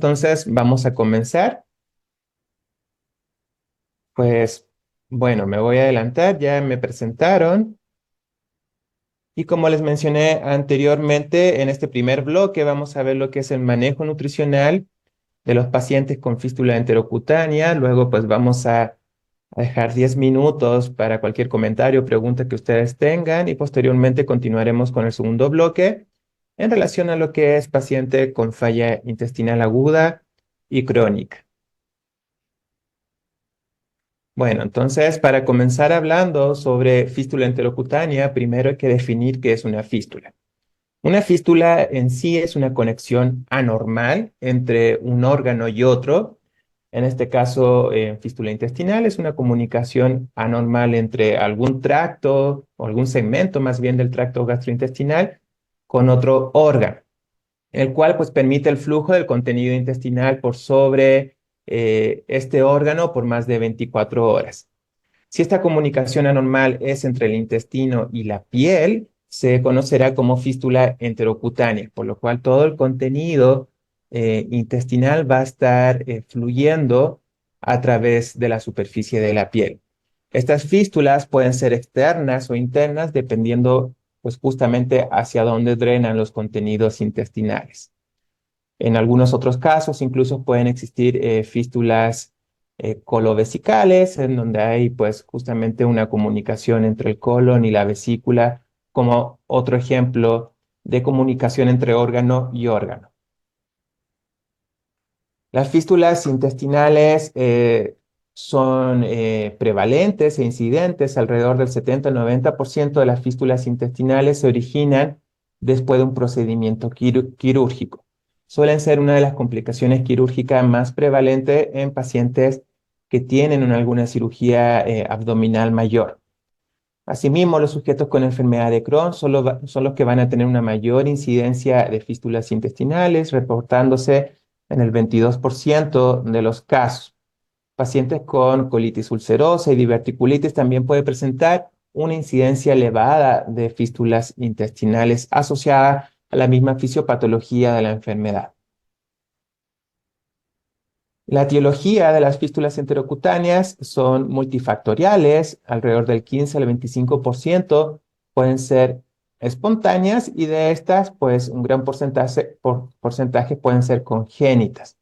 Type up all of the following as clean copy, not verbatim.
Entonces, vamos a comenzar. Pues, bueno, me voy a adelantar, ya me presentaron. Y como les mencioné anteriormente, en este primer bloque vamos a ver lo que es el manejo nutricional de los pacientes con fístula enterocutánea. Luego, pues vamos a dejar 10 minutos para cualquier comentario o pregunta que ustedes tengan. Y posteriormente continuaremos con el segundo bloque en relación a lo que es paciente con falla intestinal aguda y crónica. Bueno, entonces, para comenzar hablando sobre fístula enterocutánea, primero hay que definir qué es una fístula. Una fístula en sí es una conexión anormal entre un órgano y otro. En este caso, fístula intestinal es una comunicación anormal entre algún tracto o algún segmento más bien del tracto gastrointestinal con otro órgano, el cual pues permite el flujo del contenido intestinal por sobre este órgano por más de 24 horas. Si esta comunicación anormal es entre el intestino y la piel, se conocerá como fístula enterocutánea, por lo cual todo el contenido intestinal va a estar fluyendo a través de la superficie de la piel. Estas fístulas pueden ser externas o internas, dependiendo pues justamente hacia dónde drenan los contenidos intestinales. En algunos otros casos incluso pueden existir fístulas colovesicales, en donde hay pues justamente una comunicación entre el colon y la vesícula, como otro ejemplo de comunicación entre órgano y órgano. Las fístulas intestinales son prevalentes e incidentes. Alrededor del 70-90% de las fístulas intestinales se originan después de un procedimiento quirúrgico. Suelen ser una de las complicaciones quirúrgicas más prevalentes en pacientes que tienen alguna cirugía abdominal mayor. Asimismo, los sujetos con enfermedad de Crohn son los que van a tener una mayor incidencia de fístulas intestinales, reportándose en el 22% de los casos. Pacientes con colitis ulcerosa y diverticulitis también pueden presentar una incidencia elevada de fístulas intestinales asociada a la misma fisiopatología de la enfermedad. La etiología de las fístulas enterocutáneas son multifactoriales, alrededor del 15 al 25% pueden ser espontáneas y de estas, pues un gran porcentaje pueden ser congénitas,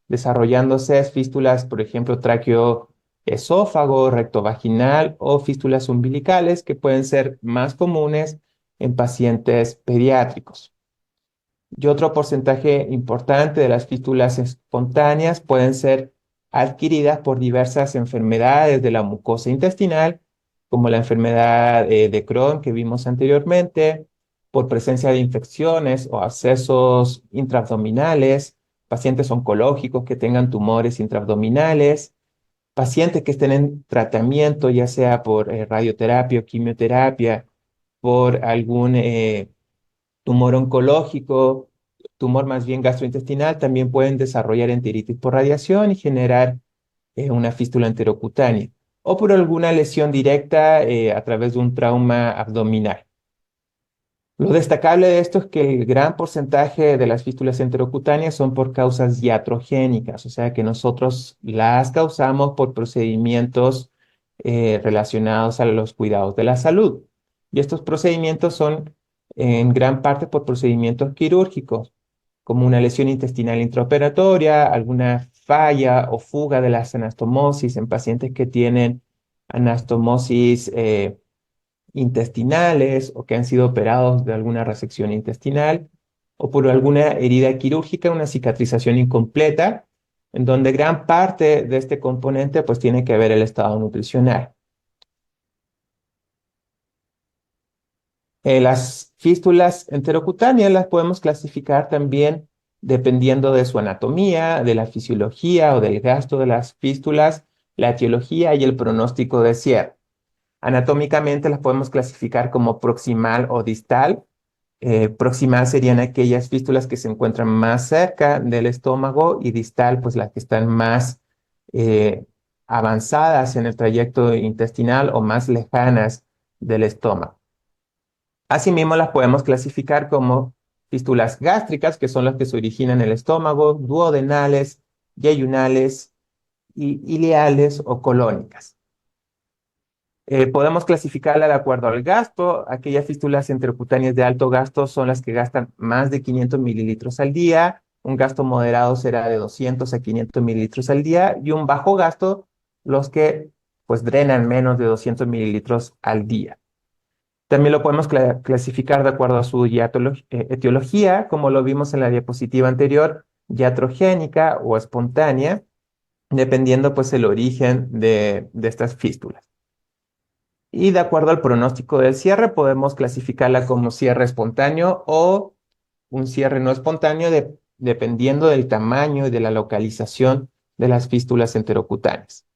desarrollándose fístulas, por ejemplo, tráqueo-esófago, rectovaginal o fístulas umbilicales que pueden ser más comunes en pacientes pediátricos. Y otro porcentaje importante de las fístulas espontáneas pueden ser adquiridas por diversas enfermedades de la mucosa intestinal, como la enfermedad de Crohn que vimos anteriormente, por presencia de infecciones o abscesos intraabdominales, pacientes oncológicos que tengan tumores intraabdominales, pacientes que estén en tratamiento, ya sea por radioterapia o quimioterapia, por algún tumor oncológico, tumor más bien gastrointestinal, también pueden desarrollar enteritis por radiación y generar una fístula enterocutánea, o por alguna lesión directa a través de un trauma abdominal. Lo destacable de esto es que el gran porcentaje de las fístulas enterocutáneas son por causas iatrogénicas, o sea que nosotros las causamos por procedimientos relacionados a los cuidados de la salud. Y estos procedimientos son en gran parte por procedimientos quirúrgicos, como una lesión intestinal intraoperatoria, alguna falla o fuga de las anastomosis en pacientes que tienen anastomosis intestinales o que han sido operados de alguna resección intestinal o por alguna herida quirúrgica, una cicatrización incompleta, en donde gran parte de este componente pues tiene que ver el estado nutricional. Las fístulas enterocutáneas las podemos clasificar también dependiendo de su anatomía, de la fisiología o del gasto de las fístulas, la etiología y el pronóstico de cierre. Anatómicamente las podemos clasificar como proximal o distal. Proximal serían aquellas fístulas que se encuentran más cerca del estómago y distal, pues las que están más eh, avanzadas en el trayecto intestinal o más lejanas del estómago. Asimismo, las podemos clasificar como fístulas gástricas, que son las que se originan en el estómago, duodenales, yeyunales y ileales o colónicas. Podemos clasificarla de acuerdo al gasto. Aquellas fístulas intercutáneas de alto gasto son las que gastan más de 500 mililitros al día. Un gasto moderado será de 200 a 500 mililitros al día. Y un bajo gasto, los que pues drenan menos de 200 mililitros al día. También lo podemos clasificar de acuerdo a su etiología, como lo vimos en la diapositiva anterior, iatrogénica o espontánea, dependiendo pues el origen de estas fístulas. Y de acuerdo al pronóstico del cierre, podemos clasificarla como cierre espontáneo o un cierre no espontáneo, dependiendo del tamaño y de la localización de las fístulas enterocutáneas.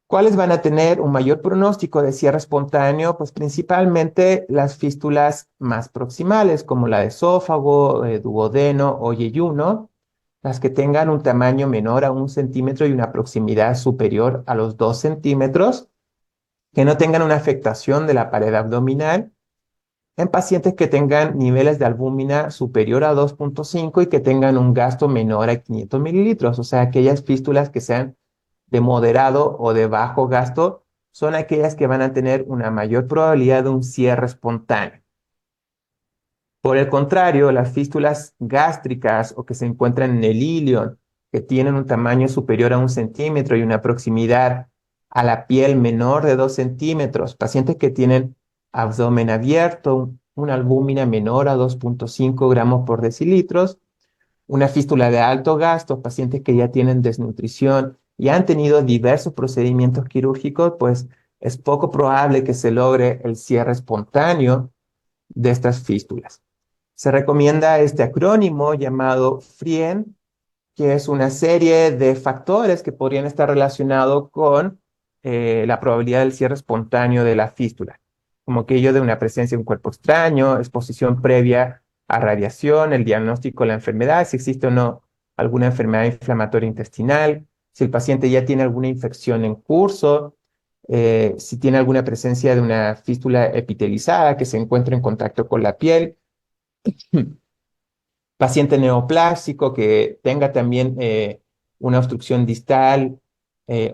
¿Cuáles van a tener un mayor pronóstico de cierre espontáneo? Pues principalmente las fístulas más proximales, como la de esófago, duodeno o yeyuno, las que tengan un tamaño menor a 1 centímetro y una proximidad superior a los 2 centímetros, que no tengan una afectación de la pared abdominal, en pacientes que tengan niveles de albúmina superior a 2,5 y que tengan un gasto menor a 500 mililitros, o sea, aquellas fístulas que sean de moderado o de bajo gasto, son aquellas que van a tener una mayor probabilidad de un cierre espontáneo. Por el contrario, las fístulas gástricas o que se encuentran en el ilion, que tienen un tamaño superior a 1 centímetro y una proximidad a la piel menor de 2 centímetros, pacientes que tienen abdomen abierto, una albúmina menor a 2,5 gramos por decilitros, una fístula de alto gasto, pacientes que ya tienen desnutrición y han tenido diversos procedimientos quirúrgicos, pues es poco probable que se logre el cierre espontáneo de estas fístulas. Se recomienda este acrónimo llamado FRIEN, que es una serie de factores que podrían estar relacionados con la probabilidad del cierre espontáneo de la fístula, como aquello de una presencia de un cuerpo extraño, exposición previa a radiación, el diagnóstico de la enfermedad, si existe o no alguna enfermedad inflamatoria intestinal, si el paciente ya tiene alguna infección en curso, si tiene alguna presencia de una fístula epitelizada que se encuentra en contacto con la piel, paciente neoplásico que tenga también una obstrucción distal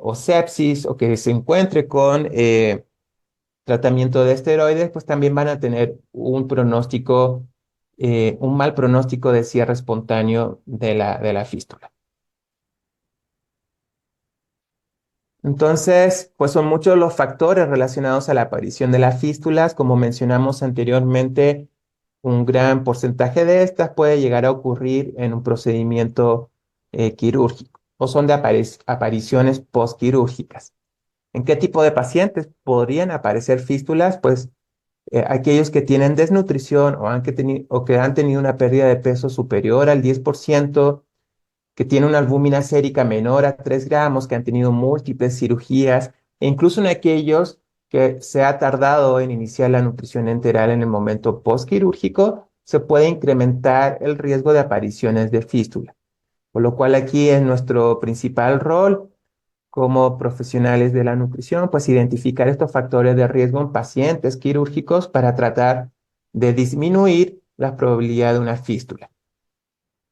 o sepsis o que se encuentre con tratamiento de esteroides, pues también van a tener un pronóstico, un mal pronóstico de cierre espontáneo de la fístula. Entonces, pues son muchos los factores relacionados a la aparición de las fístulas. Como mencionamos anteriormente, un gran porcentaje de estas puede llegar a ocurrir en un procedimiento quirúrgico o son de apariciones postquirúrgicas. ¿En qué tipo de pacientes podrían aparecer fístulas? Pues aquellos que tienen desnutrición o que han tenido una pérdida de peso superior al 10%, que tienen una albúmina sérica menor a 3 gramos, que han tenido múltiples cirugías, e incluso en aquellos que se ha tardado en iniciar la nutrición enteral en el momento postquirúrgico, se puede incrementar el riesgo de apariciones de fístula. Por lo cual aquí es nuestro principal rol como profesionales de la nutrición, pues identificar estos factores de riesgo en pacientes quirúrgicos para tratar de disminuir la probabilidad de una fístula.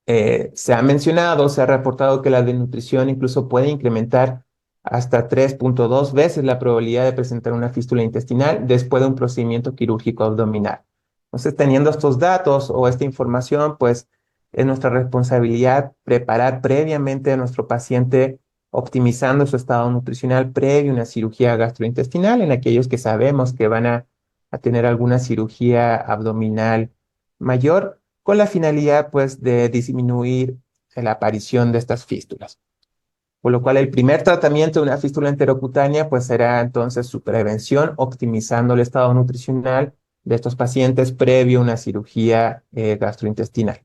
Se ha mencionado, se ha reportado que la desnutrición incluso puede incrementar hasta 3,2 veces la probabilidad de presentar una fístula intestinal después de un procedimiento quirúrgico abdominal. Entonces, teniendo estos datos o esta información, pues es nuestra responsabilidad preparar previamente a nuestro paciente, optimizando su estado nutricional previo a una cirugía gastrointestinal en aquellos que sabemos que van a tener alguna cirugía abdominal mayor, con la finalidad pues de disminuir la aparición de estas fístulas. Por lo cual el primer tratamiento de una fístula enterocutánea pues será entonces su prevención, optimizando el estado nutricional de estos pacientes previo a una cirugía gastrointestinal.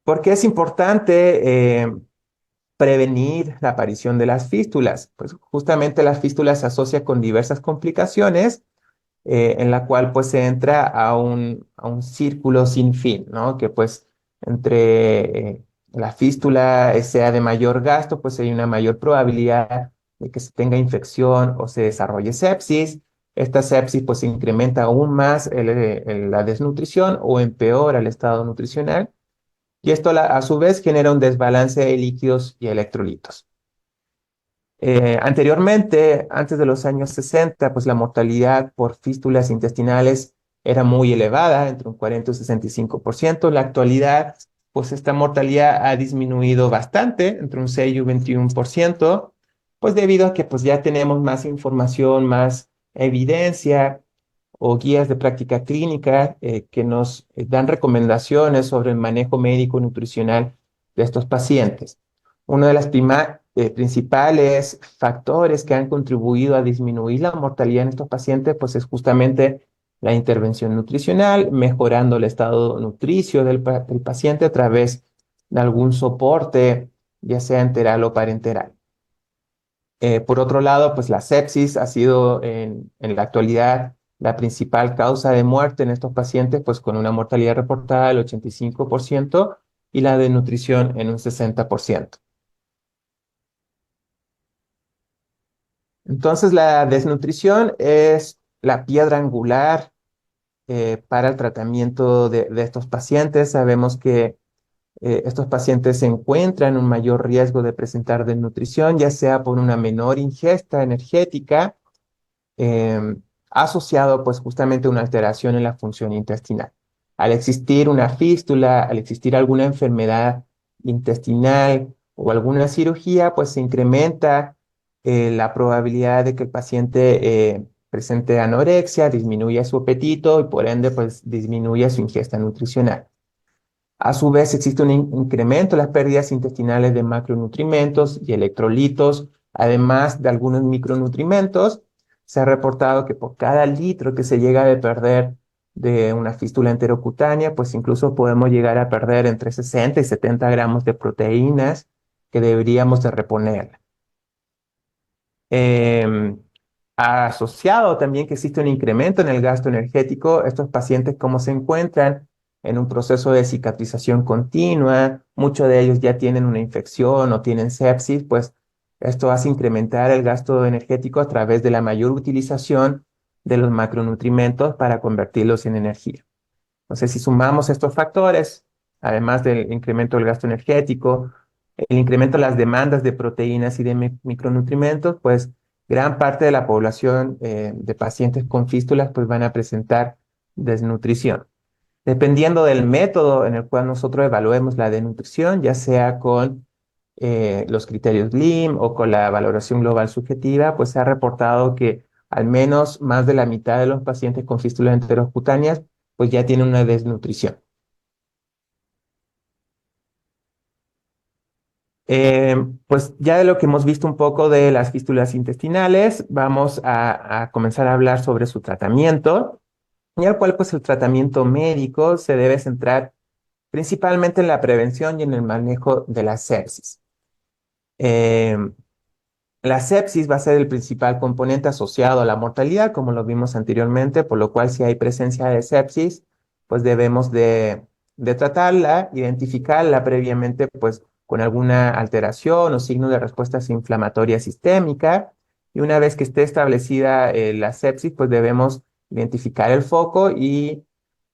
¿Por qué es importante prevenir la aparición de las fístulas? Pues justamente las fístulas se asocian con diversas complicaciones en la cual pues se entra a un círculo sin fin, ¿no? Que pues entre la fístula sea de mayor gasto, pues hay una mayor probabilidad de que se tenga infección o se desarrolle sepsis. esta sepsis pues incrementa aún más la desnutrición o empeora el estado nutricional y esto a su vez genera un desbalance de líquidos y electrolitos. Anteriormente, antes de los años 60, pues la mortalidad por fístulas intestinales era muy elevada, entre un 40 y 65%. En la actualidad, pues esta mortalidad ha disminuido bastante, entre un 6 y un 21%, pues debido a que pues ya tenemos más información, más evidencia o guías de práctica clínica que nos dan recomendaciones sobre el manejo médico nutricional de estos pacientes. Uno de los principales factores que han contribuido a disminuir la mortalidad en estos pacientes, pues es justamente la intervención nutricional, mejorando el estado nutricio del paciente a través de algún soporte, ya sea enteral o parenteral. Por otro lado, pues la sepsis ha sido en la actualidad la principal causa de muerte en estos pacientes, pues con una mortalidad reportada del 85% y la de nutrición en un 60%. Entonces, la desnutrición es la piedra angular para el tratamiento de estos pacientes. Sabemos que estos pacientes se encuentran en un mayor riesgo de presentar desnutrición, ya sea por una menor ingesta energética eh, asociado pues justamente a una alteración en la función intestinal. Al existir una fístula, al existir alguna enfermedad intestinal o alguna cirugía, pues se incrementa la probabilidad de que el paciente presente anorexia, disminuya su apetito y por ende pues disminuya su ingesta nutricional. A su vez, existe un incremento en las pérdidas intestinales de macronutrientes y electrolitos, además de algunos micronutrientes. Se ha reportado que por cada litro que se llega a perder de una fístula enterocutánea, pues incluso podemos llegar a perder entre 60 y 70 gramos de proteínas que deberíamos de reponer. Em, Ha asociado también que existe un incremento en el gasto energético. Estos pacientes, como se encuentran en un proceso de cicatrización continua, muchos de ellos ya tienen una infección o tienen sepsis, pues esto hace incrementar el gasto energético a través de la mayor utilización de los macronutrientes para convertirlos en energía. Entonces, si sumamos estos factores, además del incremento del gasto energético, el incremento de las demandas de proteínas y de micronutrientes, pues gran parte de la población de pacientes con fístulas pues van a presentar desnutrición. Dependiendo del método en el cual nosotros evaluemos la desnutrición, ya sea con los criterios LIM o con la valoración global subjetiva, pues se ha reportado que al menos más de la mitad de los pacientes con fístulas enterocutáneas pues ya tienen una desnutrición. Pues ya de lo que hemos visto un poco de las fístulas intestinales, vamos a comenzar a hablar sobre su tratamiento, y al cual pues el tratamiento médico se debe centrar principalmente en la prevención y en el manejo de la sepsis. Eh, la sepsis va a ser el principal componente asociado a la mortalidad, como lo vimos anteriormente, por lo cual si hay presencia de sepsis, pues debemos de tratarla, identificarla previamente, pues con alguna alteración o signo de respuesta inflamatoria sistémica. Y una vez que esté establecida la sepsis, pues debemos identificar el foco y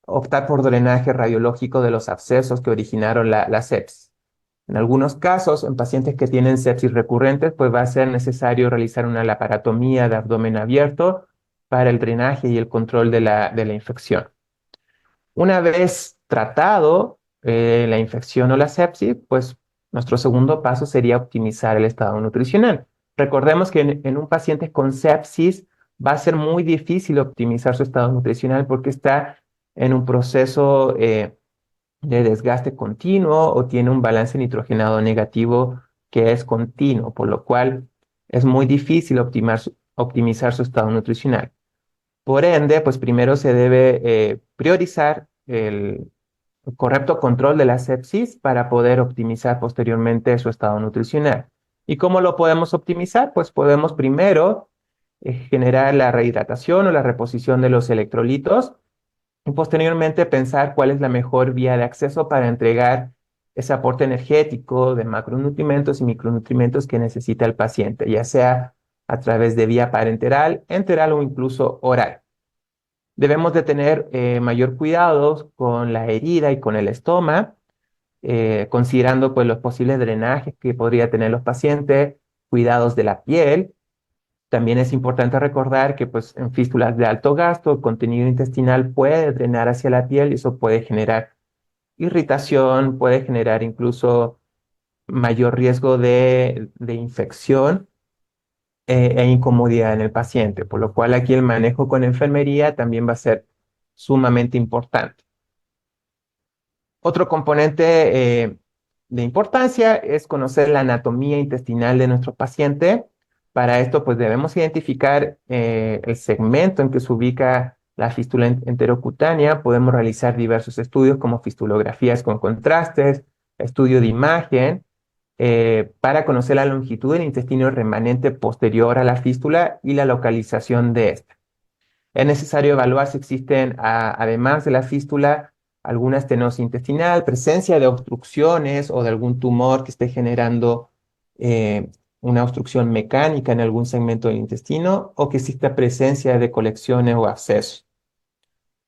optar por drenaje radiológico de los abscesos que originaron la sepsis. En algunos casos, en pacientes que tienen sepsis recurrentes, pues va a ser necesario realizar una laparotomía de abdomen abierto para el drenaje y el control de la infección. Una vez tratado la infección o la sepsis, pues nuestro segundo paso sería optimizar el estado nutricional. Recordemos que en un paciente con sepsis va a ser muy difícil optimizar su estado nutricional porque está en un proceso de desgaste continuo o tiene un balance nitrogenado negativo que es continuo, por lo cual es muy difícil optimizar su estado nutricional. Por ende, pues primero se debe priorizar el correcto control de la sepsis para poder optimizar posteriormente su estado nutricional. ¿Y cómo lo podemos optimizar? Pues podemos primero generar la rehidratación o la reposición de los electrolitos y posteriormente pensar cuál es la mejor vía de acceso para entregar ese aporte energético de macronutrientes y micronutrientes que necesita el paciente, ya sea a través de vía parenteral, enteral o incluso oral. Debemos de tener mayor cuidado con la herida y con el estoma, considerando pues, los posibles drenajes que podría tener los pacientes, cuidados de la piel. También es importante recordar que pues, en fístulas de alto gasto, el contenido intestinal puede drenar hacia la piel y eso puede generar irritación, puede generar incluso mayor riesgo de infección e incomodidad en el paciente, por lo cual aquí el manejo con enfermería también va a ser sumamente importante. Otro componente de importancia es conocer la anatomía intestinal de nuestro paciente. Para esto, pues debemos identificar el segmento en que se ubica la fístula enterocutánea. Podemos realizar diversos estudios como fistulografías con contrastes, estudio de imagen, para conocer la longitud del intestino remanente posterior a la fístula y la localización de esta. Es necesario evaluar si existen, además de la fístula, alguna estenosis intestinal, presencia de obstrucciones o de algún tumor que esté generando una obstrucción mecánica en algún segmento del intestino o que exista presencia de colecciones o abscesos.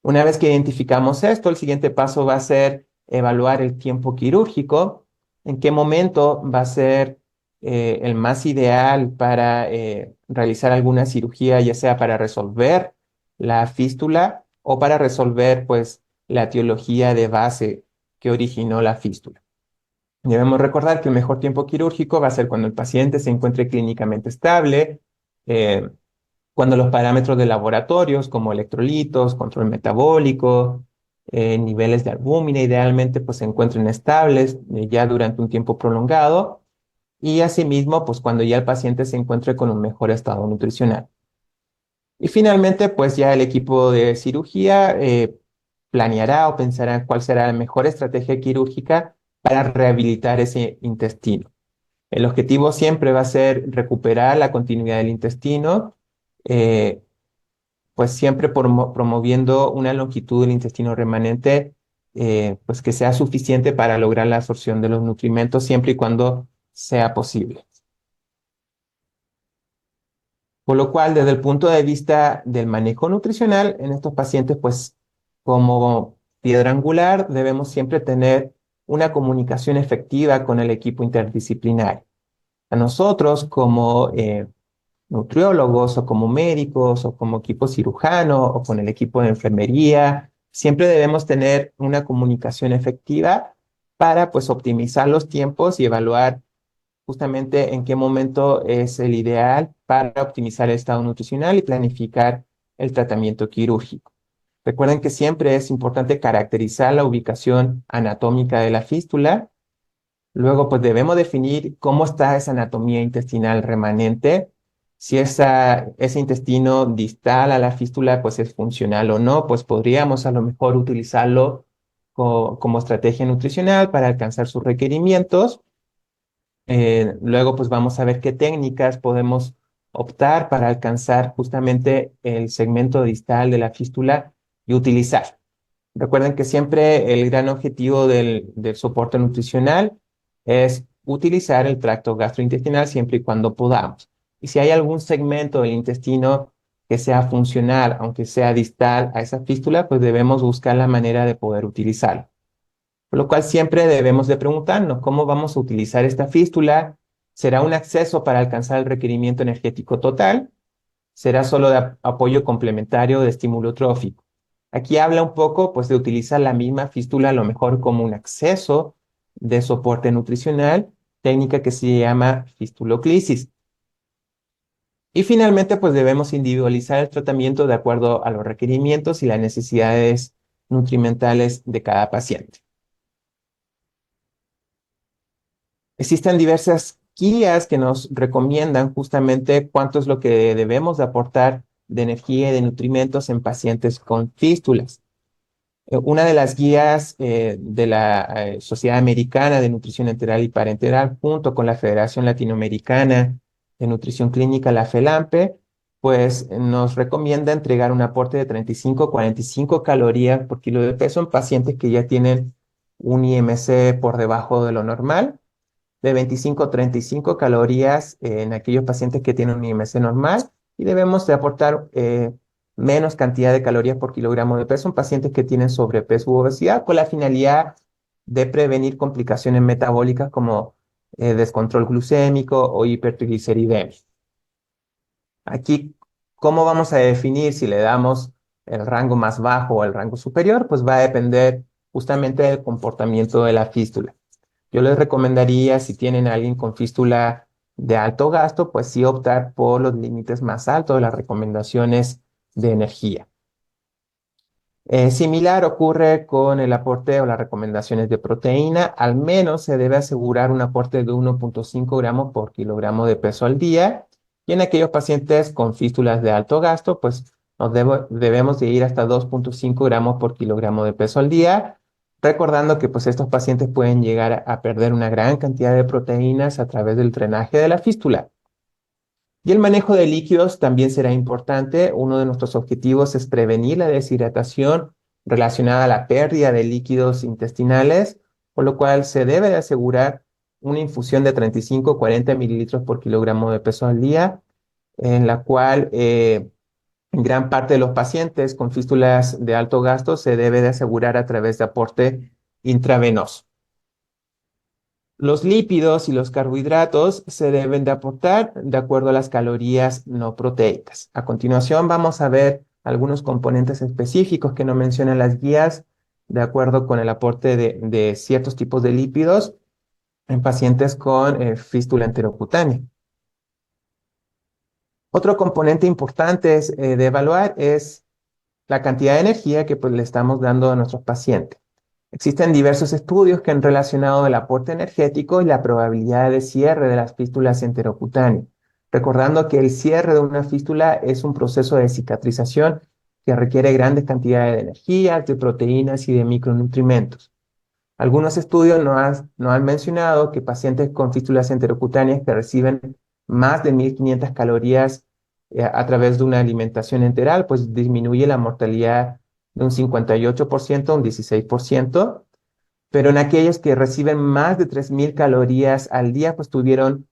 Una vez que identificamos esto, el siguiente paso va a ser evaluar el tiempo quirúrgico, en qué momento va a ser el más ideal para realizar alguna cirugía, ya sea para resolver la fístula o para resolver pues la etiología de base que originó la fístula. Debemos recordar que el mejor tiempo quirúrgico va a ser cuando el paciente se encuentre clínicamente estable, eh, cuando los parámetros de laboratorios como electrolitos, control metabólico, niveles de albúmina idealmente pues se encuentren estables ya durante un tiempo prolongado y asimismo pues cuando ya el paciente se encuentre con un mejor estado nutricional. Y finalmente pues ya el equipo de cirugía planeará o pensará cuál será la mejor estrategia quirúrgica para rehabilitar ese intestino. El objetivo siempre va a ser recuperar la continuidad del intestino, eh, pues siempre promoviendo una longitud del intestino remanente, pues que sea suficiente para lograr la absorción de los nutrimentos siempre y cuando sea posible. Por lo cual, desde el punto de vista del manejo nutricional, en estos pacientes, pues como piedra angular, debemos siempre tener una comunicación efectiva con el equipo interdisciplinario. A nosotros, como nutriólogos o como médicos o como equipo cirujano o con el equipo de enfermería, siempre debemos tener una comunicación efectiva para pues optimizar los tiempos y evaluar justamente en qué momento es el ideal para optimizar el estado nutricional y planificar el tratamiento quirúrgico. Recuerden que siempre es importante caracterizar la ubicación anatómica de la fístula. Luego, pues debemos definir cómo está esa anatomía intestinal remanente, si ese intestino distal a la fístula pues es funcional o no, pues podríamos a lo mejor utilizarlo como estrategia nutricional para alcanzar sus requerimientos. Luego, pues vamos a ver qué técnicas podemos optar para alcanzar justamente el segmento distal de la fístula y utilizar. Recuerden que siempre el gran objetivo del soporte nutricional es utilizar el tracto gastrointestinal siempre y cuando podamos. Y si hay algún segmento del intestino que sea funcional, aunque sea distal a esa fístula, pues debemos buscar la manera de poder utilizarlo. Por lo cual siempre debemos de preguntarnos cómo vamos a utilizar esta fístula. ¿Será un acceso para alcanzar el requerimiento energético total? ¿Será solo de apoyo complementario de estímulo trófico? Aquí habla un poco pues, de utilizar la misma fístula a lo mejor como un acceso de soporte nutricional, técnica que se llama fistuloclisis. Y finalmente, pues debemos individualizar el tratamiento de acuerdo a los requerimientos y las necesidades nutrimentales de cada paciente. Existen diversas guías que nos recomiendan justamente cuánto es lo que debemos de aportar de energía y de nutrimentos en pacientes con fístulas. Una de las guías de la Sociedad Americana de Nutrición Enteral y Parenteral, junto con la Federación Latinoamericana de Nutrición Clínica, la FELAMPE, pues nos recomienda entregar un aporte de 35 a 45 calorías por kilo de peso en pacientes que ya tienen un IMC por debajo de lo normal. de 25 a 35 calorías en aquellos pacientes que tienen un IMC normal y debemos de aportar menos cantidad de calorías por kilogramo de peso en pacientes que tienen sobrepeso u obesidad con la finalidad de prevenir complicaciones metabólicas como descontrol glucémico o hipertrigliceridemia. Aquí, ¿cómo vamos a definir si le damos el rango más bajo o el rango superior? Pues va a depender justamente del comportamiento de la fístula. Yo les recomendaría, si tienen a alguien con fístula de alto gasto, pues sí optar por los límites más altos de las recomendaciones de energía. Similar ocurre con el aporte o las recomendaciones de proteína. Al menos se debe asegurar un aporte de 1.5 gramos por kilogramo de peso al día. Y en aquellos pacientes con fístulas de alto gasto, pues debemos de ir hasta 2.5 gramos por kilogramo de peso al día. Recordando que pues estos pacientes pueden llegar a perder una gran cantidad de proteínas a través del drenaje de la fístula. Y el manejo de líquidos también será importante. Uno de nuestros objetivos es prevenir la deshidratación relacionada a la pérdida de líquidos intestinales, por lo cual se debe de asegurar una infusión de 35-40 mililitros por kilogramo de peso al día, en la cual en gran parte de los pacientes con fístulas de alto gasto se debe de asegurar a través de aporte intravenoso. Los lípidos y los carbohidratos se deben de aportar de acuerdo a las calorías no proteicas. A continuación vamos a ver algunos componentes específicos que nos mencionan las guías de acuerdo con el aporte de ciertos tipos de lípidos en pacientes con fístula enterocutánea. Otro componente importante de evaluar es la cantidad de energía que pues, le estamos dando a nuestros pacientes. Existen diversos estudios que han relacionado el aporte energético y la probabilidad de cierre de las fístulas enterocutáneas, recordando que el cierre de una fístula es un proceso de cicatrización que requiere grandes cantidades de energía, de proteínas y de micronutrientes. Algunos estudios nos han mencionado que pacientes con fístulas enterocutáneas que reciben más de 1.500 calorías a través de una alimentación enteral, pues disminuye la mortalidad de un 58% a un 16%, pero en aquellos que reciben más de 3.000 calorías al día, pues tuvieron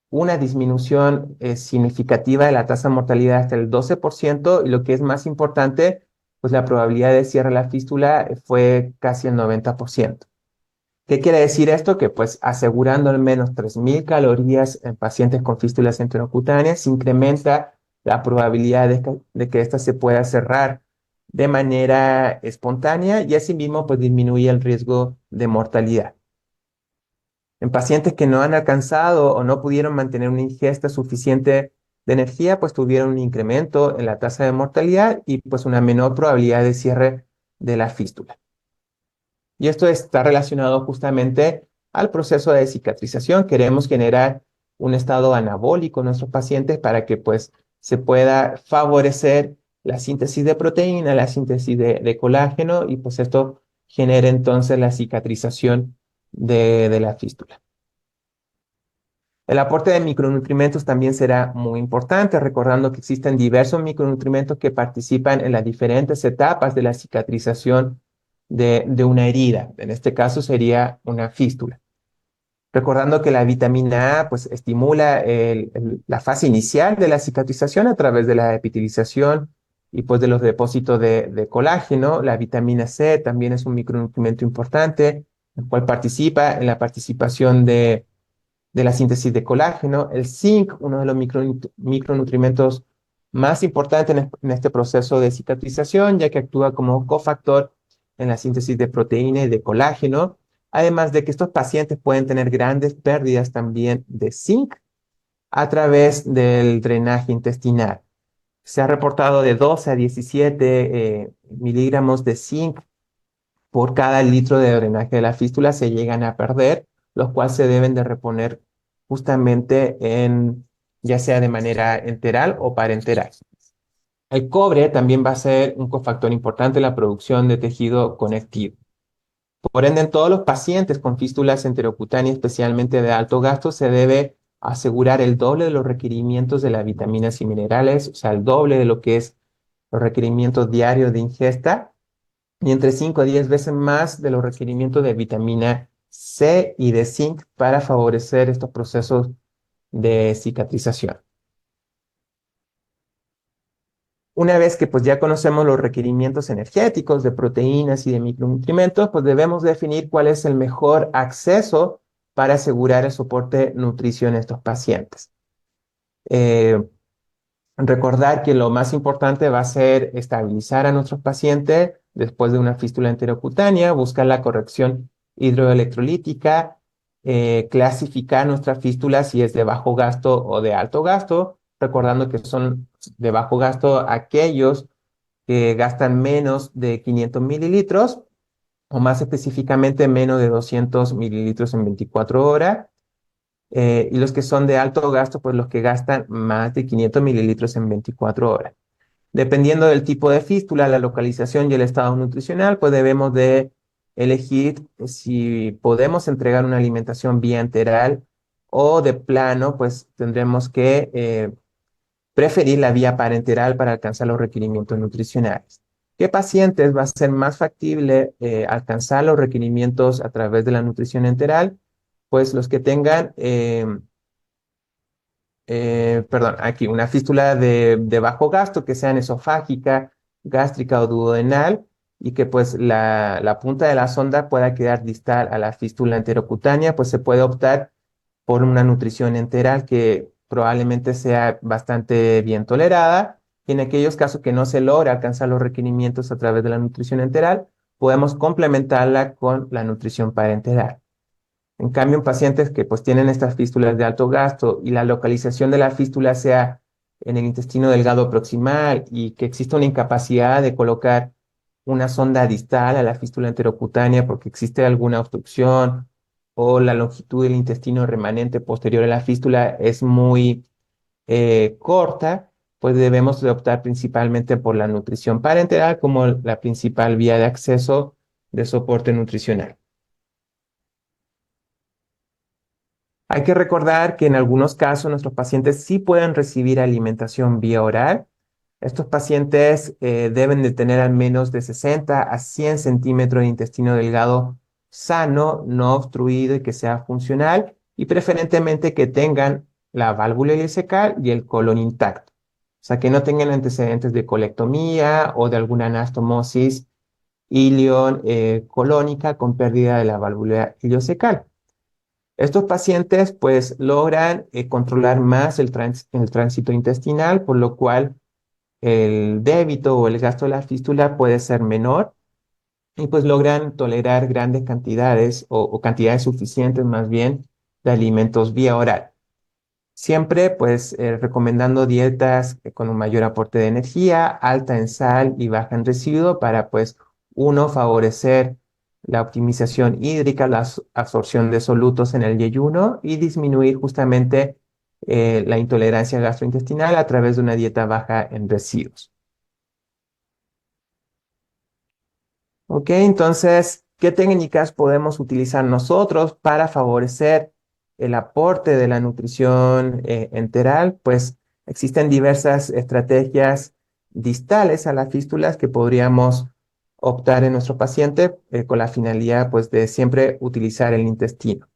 una disminución significativa de la tasa de mortalidad hasta el 12%, y lo que es más importante, pues la probabilidad de cierre de la fístula fue casi el 90%. ¿Qué quiere decir esto? Que pues asegurando al menos 3.000 calorías en pacientes con fístulas enterocutáneas incrementa la probabilidad de que ésta se pueda cerrar de manera espontánea y asimismo pues disminuye el riesgo de mortalidad. En pacientes que no han alcanzado o no pudieron mantener una ingesta suficiente de energía, pues tuvieron un incremento en la tasa de mortalidad y pues una menor probabilidad de cierre de la fístula. Y esto está relacionado justamente al proceso de cicatrización. Queremos generar un estado anabólico en nuestros pacientes para que pues se pueda favorecer la síntesis de proteína, la síntesis de colágeno y pues esto genera entonces la cicatrización de la fístula. El aporte de micronutrientes también será muy importante, recordando que existen diversos micronutrientes que participan en las diferentes etapas de la cicatrización de una herida. En este caso sería una fístula. Recordando que la vitamina A pues, estimula la fase inicial de la cicatrización a través de la epitelización y pues, de los depósitos de colágeno. La vitamina C también es un micronutriente importante, el cual participa en la participación de la síntesis de colágeno. El zinc, uno de los micronutrientes más importantes en este proceso de cicatrización, ya que actúa como cofactor en la síntesis de proteína y de colágeno, además de que estos pacientes pueden tener grandes pérdidas también de zinc a través del drenaje intestinal. Se ha reportado de 12 a 17 miligramos de zinc por cada litro de drenaje de la fístula se llegan a perder, los cuales se deben de reponer justamente ya sea de manera enteral o parenteral. El cobre también va a ser un cofactor importante en la producción de tejido conectivo. Por ende, en todos los pacientes con fístulas enterocutáneas, especialmente de alto gasto, se debe asegurar el doble de los requerimientos de las vitaminas y minerales, o sea, el doble de lo que es los requerimientos diarios de ingesta, y entre 5 a 10 veces más de los requerimientos de vitamina C y de zinc para favorecer estos procesos de cicatrización. Una vez que pues ya conocemos los requerimientos energéticos de proteínas y de micronutrientes, pues debemos definir cuál es el mejor acceso para asegurar el soporte nutricio en estos pacientes. Eh, Recordar que lo más importante va a ser estabilizar a nuestros pacientes después de una fístula enterocutánea, buscar la corrección hidroelectrolítica, clasificar nuestra fístula si es de bajo gasto o de alto gasto, recordando que son de bajo gasto aquellos que gastan menos de 500 mililitros o más específicamente menos de 200 mililitros en 24 horas. Y los que son de alto gasto, pues los que gastan más de 500 mililitros en 24 horas. Dependiendo del tipo de fístula, la localización y el estado nutricional, pues debemos de elegir si podemos entregar una alimentación vía enteral o de plano, pues tendremos que preferir la vía parenteral para alcanzar los requerimientos nutricionales. ¿Qué pacientes va a ser más factible alcanzar los requerimientos a través de la nutrición enteral? Pues los que tengan perdón, aquí una fístula de bajo gasto, que sean esofágica, gástrica o duodenal, y que pues la punta de la sonda pueda quedar distal a la fístula enterocutánea, pues se puede optar por una nutrición enteral que probablemente sea bastante bien tolerada. Y en aquellos casos que no se logra alcanzar los requerimientos a través de la nutrición enteral, podemos complementarla con la nutrición parenteral. En cambio, en pacientes que pues tienen estas fístulas de alto gasto y la localización de la fístula sea en el intestino delgado proximal y que exista una incapacidad de colocar una sonda distal a la fístula enterocutánea porque existe alguna obstrucción o la longitud del intestino remanente posterior a la fístula es muy corta, pues debemos de optar principalmente por la nutrición parenteral como la principal vía de acceso de soporte nutricional. Hay que recordar que en algunos casos nuestros pacientes sí pueden recibir alimentación vía oral. Estos pacientes deben de tener al menos de 60 a 100 centímetros de intestino delgado sano, no obstruido y que sea funcional, y preferentemente que tengan la válvula ileocecal y el colon intacto. O sea, que no tengan antecedentes de colectomía o de alguna anastomosis ilion colónica con pérdida de la válvula ileocecal. Estos pacientes pues logran controlar más el tránsito intestinal, por lo cual el débito o el gasto de la fístula puede ser menor y pues logran tolerar grandes cantidades o cantidades suficientes más bien de alimentos vía oral. Siempre pues recomendando dietas con un mayor aporte de energía, alta en sal y baja en residuo para pues uno favorecer la optimización hídrica, la absorción de solutos en el yeyuno y disminuir justamente la intolerancia gastrointestinal a través de una dieta baja en residuos. Ok, entonces, ¿qué técnicas podemos utilizar nosotros para favorecer el aporte de la nutrición enteral? Pues existen diversas estrategias distales a las fístulas que podríamos optar en nuestro paciente con la finalidad pues de siempre utilizar el intestino.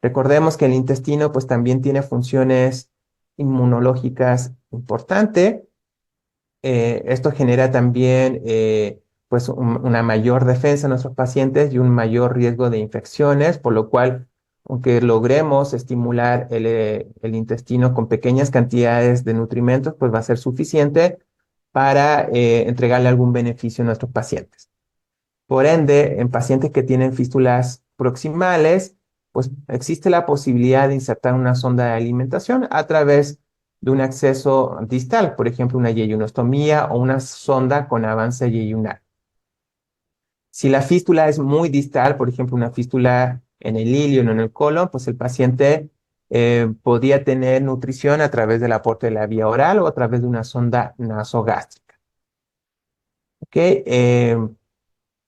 Recordemos que el intestino pues también tiene funciones inmunológicas importantes. Esto genera también pues una mayor defensa en nuestros pacientes y un mayor riesgo de infecciones, por lo cual, aunque logremos estimular el intestino con pequeñas cantidades de nutrimentos, pues va a ser suficiente para entregarle algún beneficio a nuestros pacientes. Por ende, en pacientes que tienen fístulas proximales, pues existe la posibilidad de insertar una sonda de alimentación a través de un acceso distal, por ejemplo, una yeyunostomía o una sonda con avance yeyunal. Si la fístula es muy distal, por ejemplo, una fístula en el ilio o en el colon, pues el paciente podría tener nutrición a través del aporte de la vía oral o a través de una sonda nasogástrica. ¿Ok?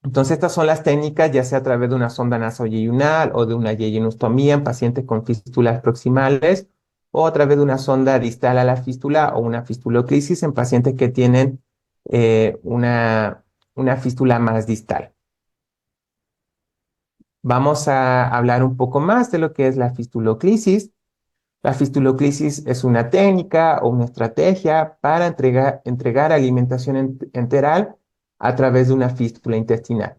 Entonces, estas son las técnicas, ya sea a través de una sonda nasoyeyunal o de una yeyenostomía en pacientes con fístulas proximales, o a través de una sonda distal a la fístula o una fistuloclisis en pacientes que tienen una fístula más distal. Vamos a hablar un poco más de lo que es la fistuloclisis. La fistuloclisis es una técnica o una estrategia para entregar alimentación enteral a través de una fístula intestinal.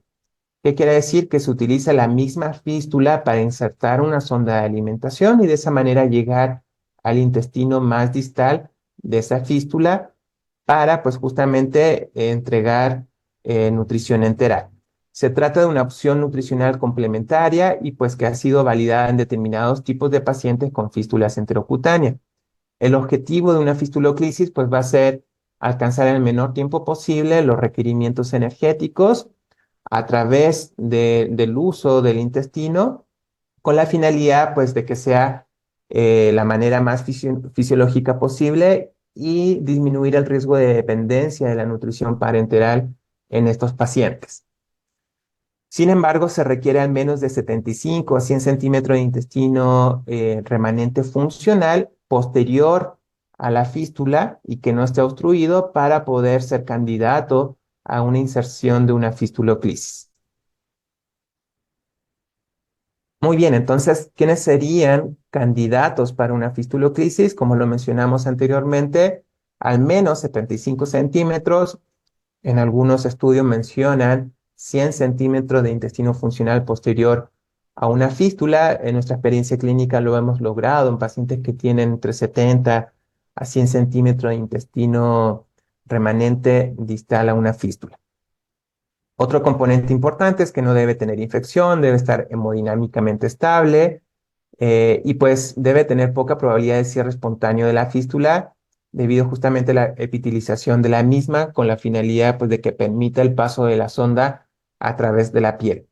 ¿Qué quiere decir? Que se utiliza la misma fístula para insertar una sonda de alimentación y de esa manera llegar al intestino más distal de esa fístula para, pues, justamente entregar nutrición enteral. Se trata de una opción nutricional complementaria y pues que ha sido validada en determinados tipos de pacientes con fístulas enterocutáneas. El objetivo de una fistuloclisis pues va a ser alcanzar en el menor tiempo posible los requerimientos energéticos a través del uso del intestino con la finalidad pues de que sea la manera más fisiológica posible y disminuir el riesgo de dependencia de la nutrición parenteral en estos pacientes. Sin embargo, se requiere al menos de 75 a 100 centímetros de intestino remanente funcional posterior a la fístula y que no esté obstruido para poder ser candidato a una inserción de una fistuloclisis. Muy bien, entonces, ¿quiénes serían candidatos para una fistuloclisis? Como lo mencionamos anteriormente, al menos 75 centímetros. En algunos estudios mencionan 100 centímetros de intestino funcional posterior a una fístula. En nuestra experiencia clínica lo hemos logrado en pacientes que tienen entre 70 a 100 centímetros de intestino remanente distal a una fístula. Otro componente importante es que no debe tener infección, debe estar hemodinámicamente estable y pues debe tener poca probabilidad de cierre espontáneo de la fístula debido justamente a la epitelización de la misma con la finalidad pues, de que permita el paso de la sonda a través de la piel.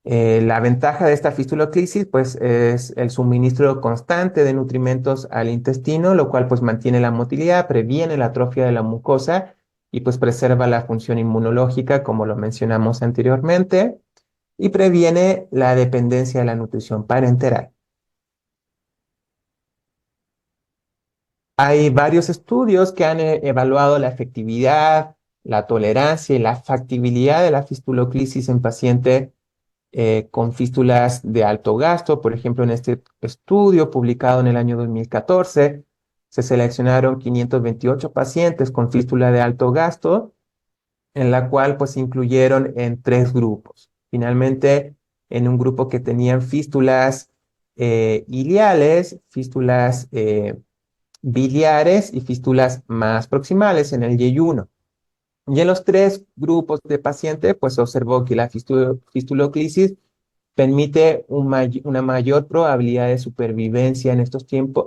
La ventaja de esta fistuloclisis pues, es el suministro constante de nutrimentos al intestino, lo cual pues, mantiene la motilidad, previene la atrofia de la mucosa y pues, preserva la función inmunológica, como lo mencionamos anteriormente, y previene la dependencia de la nutrición parenteral. Hay varios estudios que han evaluado la efectividad, la tolerancia y la factibilidad de la fistuloclisis en pacientes con fístulas de alto gasto. Por ejemplo, en este estudio publicado en el año 2014, se seleccionaron 528 pacientes con fístula de alto gasto, en la cual pues incluyeron en tres grupos. Finalmente, en un grupo que tenían fístulas iliales, fístulas biliares y fístulas más proximales en el yeyuno. Y en los tres grupos de pacientes, pues se observó que la fistuloclisis permite una mayor probabilidad de supervivencia en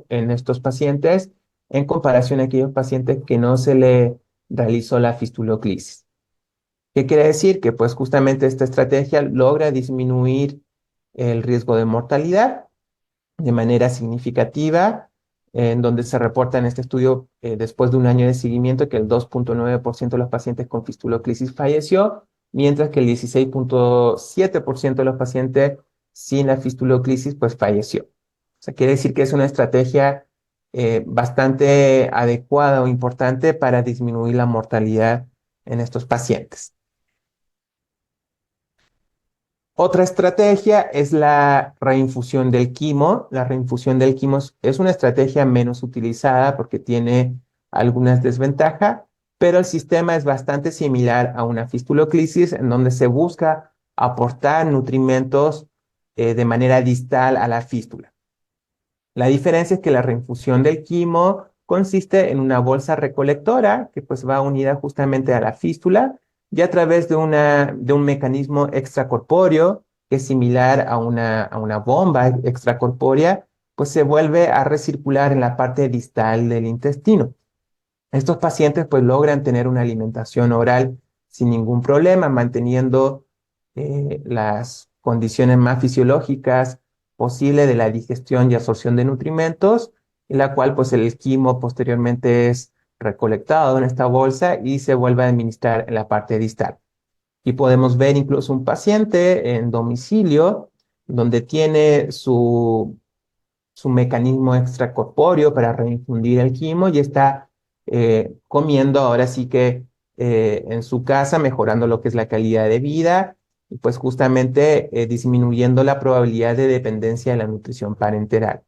en estos pacientes en comparación a aquellos pacientes que no se le realizó la fistuloclisis. ¿Qué quiere decir? Que pues justamente esta estrategia logra disminuir el riesgo de mortalidad de manera significativa, en donde se reporta en este estudio, después de un año de seguimiento, que el 2,9% de los pacientes con fistuloclisis falleció, mientras que el 16,7% de los pacientes sin la fistuloclisis pues falleció. O sea, quiere decir que es una estrategia bastante adecuada o importante para disminuir la mortalidad en estos pacientes. Otra estrategia es la reinfusión del quimo. La reinfusión del quimo es una estrategia menos utilizada porque tiene algunas desventajas, pero el sistema es bastante similar a una fistuloclisis en donde se busca aportar nutrimentos de manera distal a la fístula. La diferencia es que la reinfusión del quimo consiste en una bolsa recolectora que pues va unida justamente a la fístula y a través de un mecanismo extracorpóreo que es similar a una bomba extracorpórea, pues se vuelve a recircular en la parte distal del intestino. Estos pacientes pues logran tener una alimentación oral sin ningún problema, manteniendo las condiciones más fisiológicas posibles de la digestión y absorción de nutrimentos, en la cual pues el quimo posteriormente es recolectado en esta bolsa y se vuelve a administrar en la parte distal. Y podemos ver incluso un paciente en domicilio donde tiene su mecanismo extracorpóreo para reinfundir el quimo y está comiendo ahora sí que en su casa, mejorando lo que es la calidad de vida pues justamente disminuyendo la probabilidad de dependencia de la nutrición parenteral.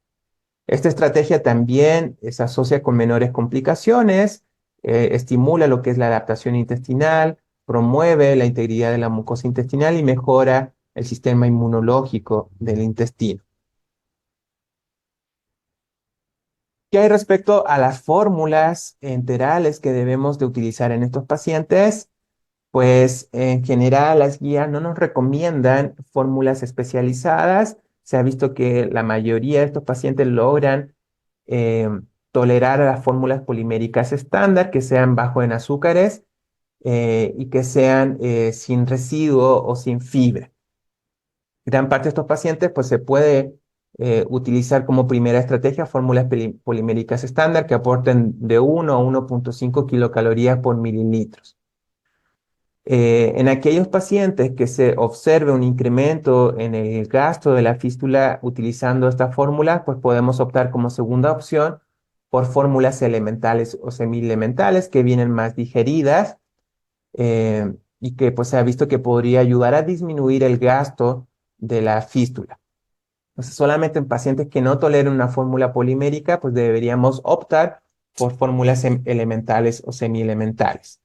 Esta estrategia también se asocia con menores complicaciones, estimula lo que es la adaptación intestinal, promueve la integridad de la mucosa intestinal y mejora el sistema inmunológico del intestino. ¿Qué hay respecto a las fórmulas enterales que debemos de utilizar en estos pacientes? Pues en general las guías no nos recomiendan fórmulas especializadas. Se ha visto que la mayoría de estos pacientes logran eh, tolerar a las fórmulas poliméricas estándar, que sean bajo en azúcares y que sean sin residuo o sin fibra. Gran parte de estos pacientes pues se puede utilizar como primera estrategia fórmulas poliméricas estándar que aporten de 1 a 1,5 kilocalorías por mililitros. En aquellos pacientes que se observe un incremento en el gasto de la fístula utilizando esta fórmula, pues podemos optar como segunda opción por fórmulas elementales o semielementales que vienen más digeridas y que pues se ha visto que podría ayudar a disminuir el gasto de la fístula. Entonces, solamente en pacientes que no toleren una fórmula polimérica, pues deberíamos optar por fórmulas elementales o semielementales.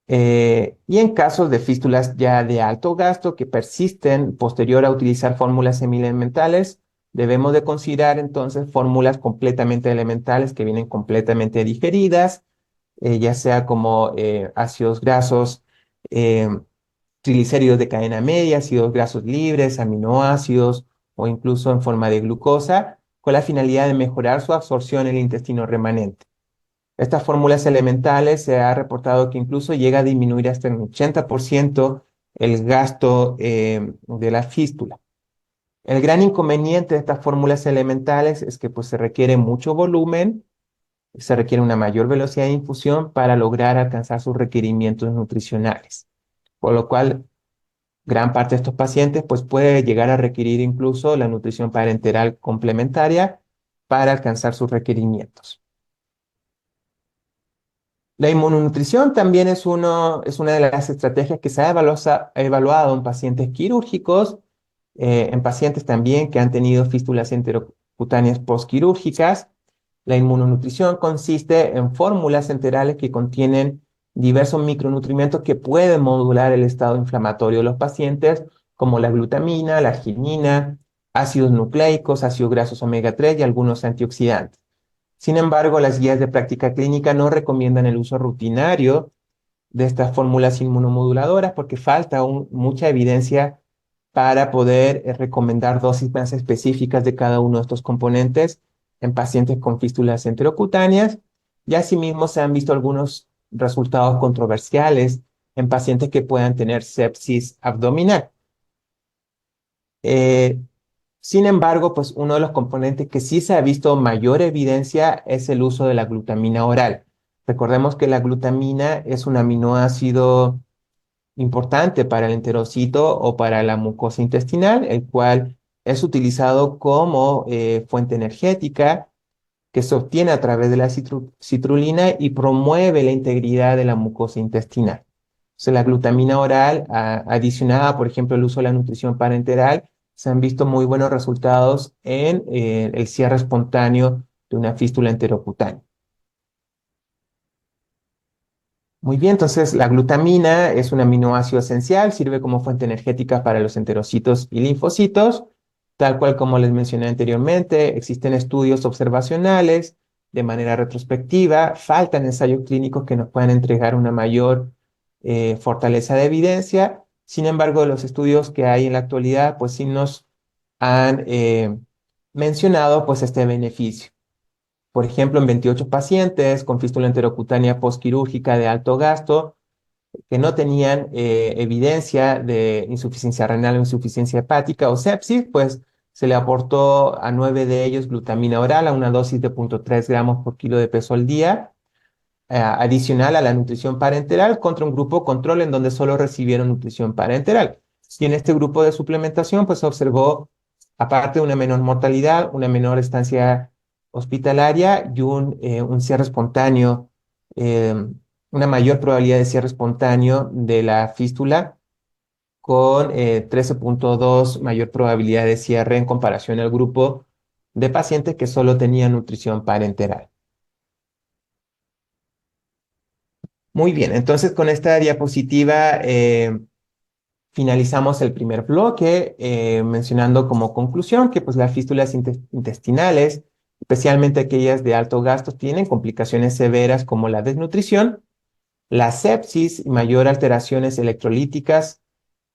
Y en casos de fístulas ya de alto gasto que persisten posterior a utilizar fórmulas semielementales, debemos de considerar entonces fórmulas completamente elementales que vienen completamente digeridas, ya sea como ácidos grasos, eh, triglicéridos de cadena media, ácidos grasos libres, aminoácidos o incluso en forma de glucosa, con la finalidad de mejorar su absorción en el intestino remanente. Estas fórmulas elementales se ha reportado que incluso llega a disminuir hasta el 80% el gasto de la fístula. El gran inconveniente de estas fórmulas elementales es que pues, se requiere mucho volumen, se requiere una mayor velocidad de infusión para lograr alcanzar sus requerimientos nutricionales. Por lo cual, gran parte de estos pacientes pues, puede llegar a requerir incluso la nutrición parenteral complementaria para alcanzar sus requerimientos. La inmunonutrición también es una de las estrategias que se ha evaluado en pacientes quirúrgicos, en pacientes también que han tenido fístulas enterocutáneas postquirúrgicas. La inmunonutrición consiste en fórmulas enterales que contienen diversos micronutrientes que pueden modular el estado inflamatorio de los pacientes, como la glutamina, la arginina, ácidos nucleicos, ácidos grasos omega 3 y algunos antioxidantes. Sin embargo, las guías de práctica clínica no recomiendan el uso rutinario de estas fórmulas inmunomoduladoras porque falta mucha evidencia para poder recomendar dosis más específicas de cada uno de estos componentes en pacientes con fístulas enterocutáneas. Y asimismo se han visto algunos resultados controversiales en pacientes que puedan tener sepsis abdominal. Eh, Sin embargo, pues uno de los componentes que sí se ha visto mayor evidencia es el uso de la glutamina oral. Recordemos que la glutamina es un aminoácido importante para el enterocito o para la mucosa intestinal, el cual es utilizado como fuente energética que se obtiene a través de la citrulina y promueve la integridad de la mucosa intestinal. Entonces, la glutamina oral, adicionada, por ejemplo, el uso de la nutrición parenteral, se han visto muy buenos resultados en el cierre espontáneo de una fístula enterocutánea. Muy bien, entonces la glutamina es un aminoácido esencial, sirve como fuente energética para los enterocitos y linfocitos, tal cual como les mencioné anteriormente, existen estudios observacionales de manera retrospectiva, faltan ensayos clínicos que nos puedan entregar una mayor fortaleza de evidencia. Sin embargo, los estudios que hay en la actualidad, pues sí nos han mencionado pues este beneficio. Por ejemplo, en 28 pacientes con fístula enterocutánea postquirúrgica de alto gasto que no tenían evidencia de insuficiencia renal o insuficiencia hepática o sepsis, pues se le aportó a 9 de ellos glutamina oral a una dosis de 0,3 gramos por kilo de peso al día, adicional a la nutrición parenteral contra un grupo control en donde solo recibieron nutrición parenteral. Y en este grupo de suplementación, pues se observó, aparte de una menor mortalidad, una menor estancia hospitalaria y un cierre espontáneo, una mayor probabilidad de cierre espontáneo de la fístula con 13.2 mayor probabilidad de cierre en comparación al grupo de pacientes que solo tenían nutrición parenteral. Muy bien, entonces con esta diapositiva finalizamos el primer bloque mencionando como conclusión que pues las fístulas intestinales, especialmente aquellas de alto gasto, tienen complicaciones severas como la desnutrición, la sepsis y mayor alteraciones electrolíticas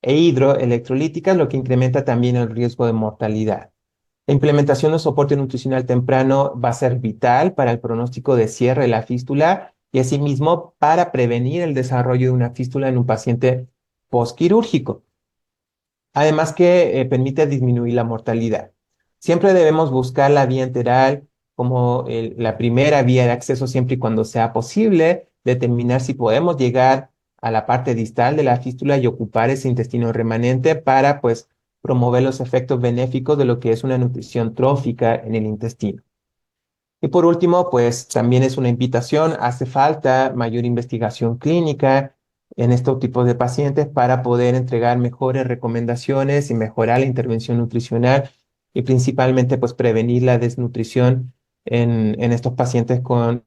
e hidroelectrolíticas, lo que incrementa también el riesgo de mortalidad. La implementación de soporte nutricional temprano va a ser vital para el pronóstico de cierre de la fístula y asimismo para prevenir el desarrollo de una fístula en un paciente postquirúrgico. Además que permite disminuir la mortalidad. Siempre debemos buscar la vía enteral como la primera vía de acceso siempre y cuando sea posible, determinar si podemos llegar a la parte distal de la fístula y ocupar ese intestino remanente para pues promover los efectos benéficos de lo que es una nutrición trófica en el intestino. Y por último, pues también es una invitación, hace falta mayor investigación clínica en estos tipos de pacientes para poder entregar mejores recomendaciones y mejorar la intervención nutricional y principalmente pues prevenir la desnutrición en estos pacientes con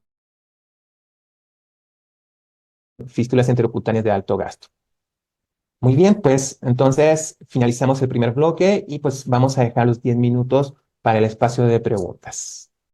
fístulas enterocutáneas de alto gasto. Muy bien, pues entonces finalizamos el primer bloque y pues vamos a dejar los 10 minutos para el espacio de preguntas.